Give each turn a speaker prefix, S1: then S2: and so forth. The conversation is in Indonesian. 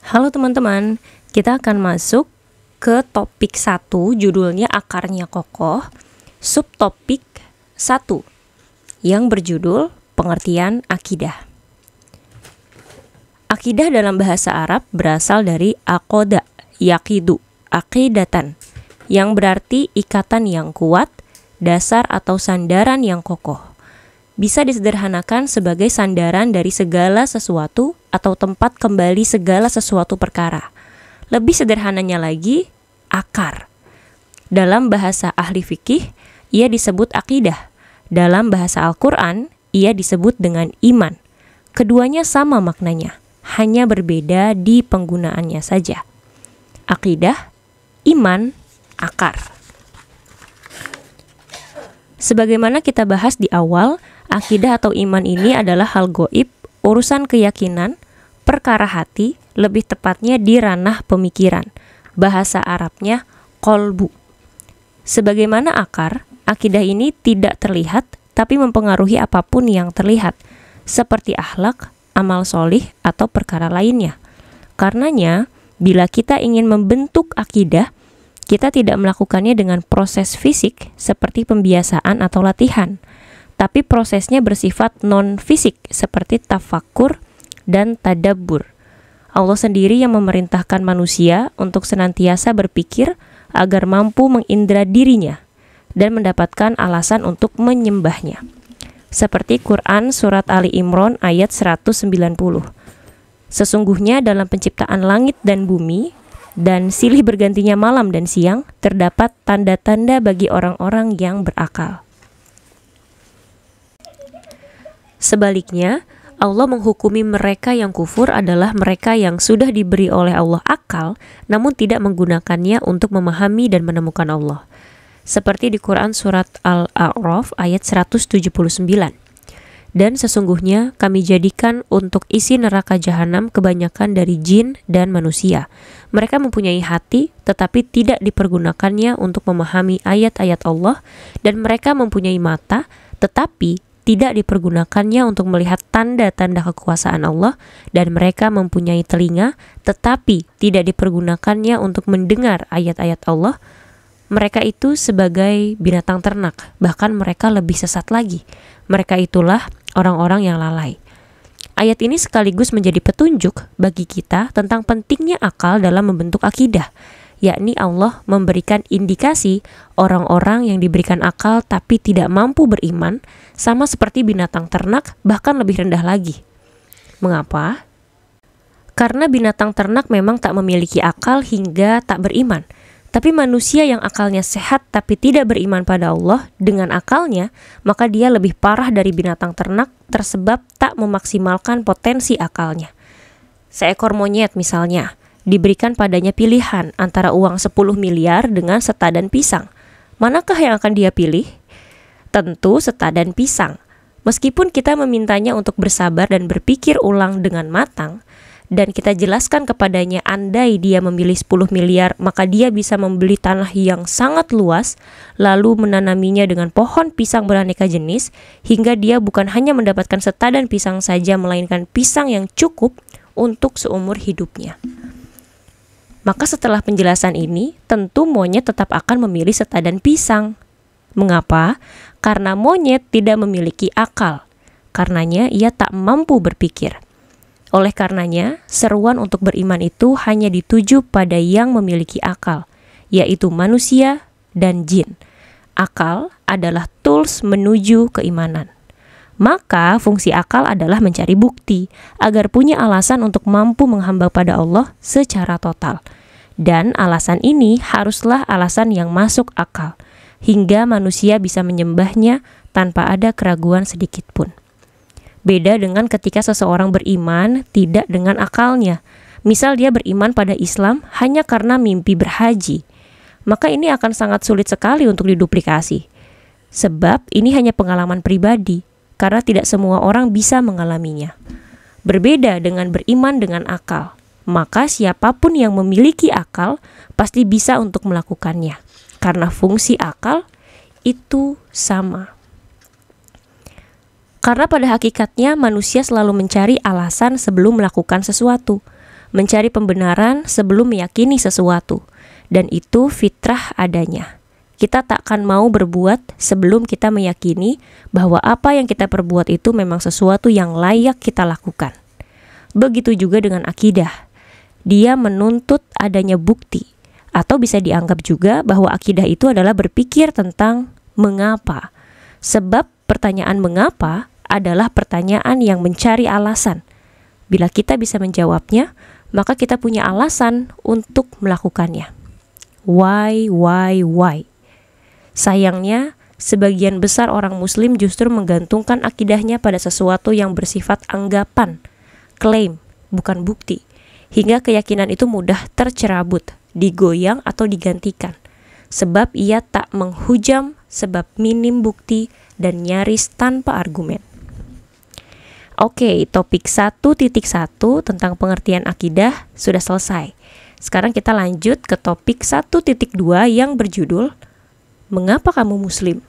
S1: Halo teman-teman, kita akan masuk ke topik 1, judulnya Akarnya Kokoh, subtopik 1, yang berjudul Pengertian Akidah. Akidah dalam bahasa Arab berasal dari aqoda, yaqidu, aqidatan, yang berarti ikatan yang kuat, dasar atau sandaran yang kokoh. Bisa disederhanakan sebagai sandaran dari segala sesuatu atau tempat kembali segala sesuatu perkara. Lebih sederhananya lagi, akar. Dalam bahasa ahli fikih, ia disebut akidah. Dalam bahasa Al-Quran, ia disebut dengan iman. Keduanya sama maknanya, hanya berbeda di penggunaannya saja. Akidah, iman, akar. Sebagaimana kita bahas di awal, akidah atau iman ini adalah hal goib, urusan keyakinan, perkara hati, lebih tepatnya di ranah pemikiran. Bahasa Arabnya kolbu. Sebagaimana akar, akidah ini tidak terlihat, tapi mempengaruhi apapun yang terlihat, seperti akhlak, amal solih, atau perkara lainnya. Karenanya, bila kita ingin membentuk akidah, kita tidak melakukannya dengan proses fisik seperti pembiasaan atau latihan, tapi prosesnya bersifat non-fisik seperti tafakkur dan tadabbur. Allah sendiri yang memerintahkan manusia untuk senantiasa berpikir agar mampu mengindra dirinya dan mendapatkan alasan untuk menyembahnya. Seperti Quran Surat Ali Imran ayat 190. Sesungguhnya dalam penciptaan langit dan bumi dan silih bergantinya malam dan siang, terdapat tanda-tanda bagi orang-orang yang berakal. Sebaliknya, Allah menghukumi mereka yang kufur adalah mereka yang sudah diberi oleh Allah akal, namun tidak menggunakannya untuk memahami dan menemukan Allah. Seperti di Quran Surat Al-A'raf ayat 179. Dan sesungguhnya kami jadikan untuk isi neraka jahanam kebanyakan dari jin dan manusia. Mereka mempunyai hati tetapi tidak dipergunakannya untuk memahami ayat-ayat Allah, dan mereka mempunyai mata tetapi tidak dipergunakannya untuk melihat tanda-tanda kekuasaan Allah, dan mereka mempunyai telinga tetapi tidak dipergunakannya untuk mendengar ayat-ayat Allah. Mereka itu sebagai binatang ternak, bahkan mereka lebih sesat lagi. Mereka itulah orang-orang yang lalai. Ayat ini sekaligus menjadi petunjuk bagi kita tentang pentingnya akal dalam membentuk akidah, yakni Allah memberikan indikasi orang-orang yang diberikan akal tapi tidak mampu beriman, sama seperti binatang ternak, bahkan lebih rendah lagi. Mengapa? Karena binatang ternak memang tak memiliki akal hingga tak beriman. Tapi manusia yang akalnya sehat tapi tidak beriman pada Allah dengan akalnya, maka dia lebih parah dari binatang ternak tersebab tak memaksimalkan potensi akalnya. Seekor monyet misalnya, diberikan padanya pilihan antara uang 10 miliar dengan setadan pisang. Manakah yang akan dia pilih? Tentu setadan pisang. Meskipun kita memintanya untuk bersabar dan berpikir ulang dengan matang, dan kita jelaskan kepadanya andai dia memilih 10 miliar, maka dia bisa membeli tanah yang sangat luas, lalu menanaminya dengan pohon pisang beraneka jenis, hingga dia bukan hanya mendapatkan setadan pisang saja, melainkan pisang yang cukup untuk seumur hidupnya. Maka setelah penjelasan ini, tentu monyet tetap akan memilih setadan pisang. Mengapa? Karena monyet tidak memiliki akal. Karenanya ia tak mampu berpikir. Oleh karenanya, seruan untuk beriman itu hanya dituju pada yang memiliki akal, yaitu manusia dan jin. Akal adalah tools menuju keimanan. Maka fungsi akal adalah mencari bukti, agar punya alasan untuk mampu menghamba pada Allah secara total. Dan alasan ini haruslah alasan yang masuk akal, hingga manusia bisa menyembahnya tanpa ada keraguan sedikit pun. Beda dengan ketika seseorang beriman tidak dengan akalnya. Misal dia beriman pada Islam hanya karena mimpi berhaji. Maka ini akan sangat sulit sekali untuk diduplikasi. Sebab ini hanya pengalaman pribadi, karena tidak semua orang bisa mengalaminya. Berbeda dengan beriman dengan akal. Maka siapapun yang memiliki akal pasti bisa untuk melakukannya. Karena fungsi akal itu sama. Karena pada hakikatnya manusia selalu mencari alasan sebelum melakukan sesuatu. mencari pembenaran sebelum meyakini sesuatu, dan itu fitrah adanya. Kita tak akan mau berbuat sebelum kita meyakini bahwa apa yang kita perbuat itu memang sesuatu yang layak kita lakukan. Begitu juga dengan akidah. Dia menuntut adanya bukti, atau bisa dianggap juga bahwa akidah itu adalah berpikir tentang mengapa. Sebab pertanyaan mengapa adalah pertanyaan yang mencari alasan. Bila kita bisa menjawabnya, maka kita punya alasan untuk melakukannya. Why? Sayangnya, sebagian besar orang muslim justru menggantungkan akidahnya pada sesuatu yang bersifat anggapan, klaim, bukan bukti, hingga keyakinan itu mudah tercerabut, digoyang atau digantikan, sebab ia tak menghujam, sebab minim bukti dan nyaris tanpa argumen. Oke, topik 1.1 tentang pengertian akidah sudah selesai. Sekarang kita lanjut ke topik 1.2 yang berjudul Mengapa kamu Muslim?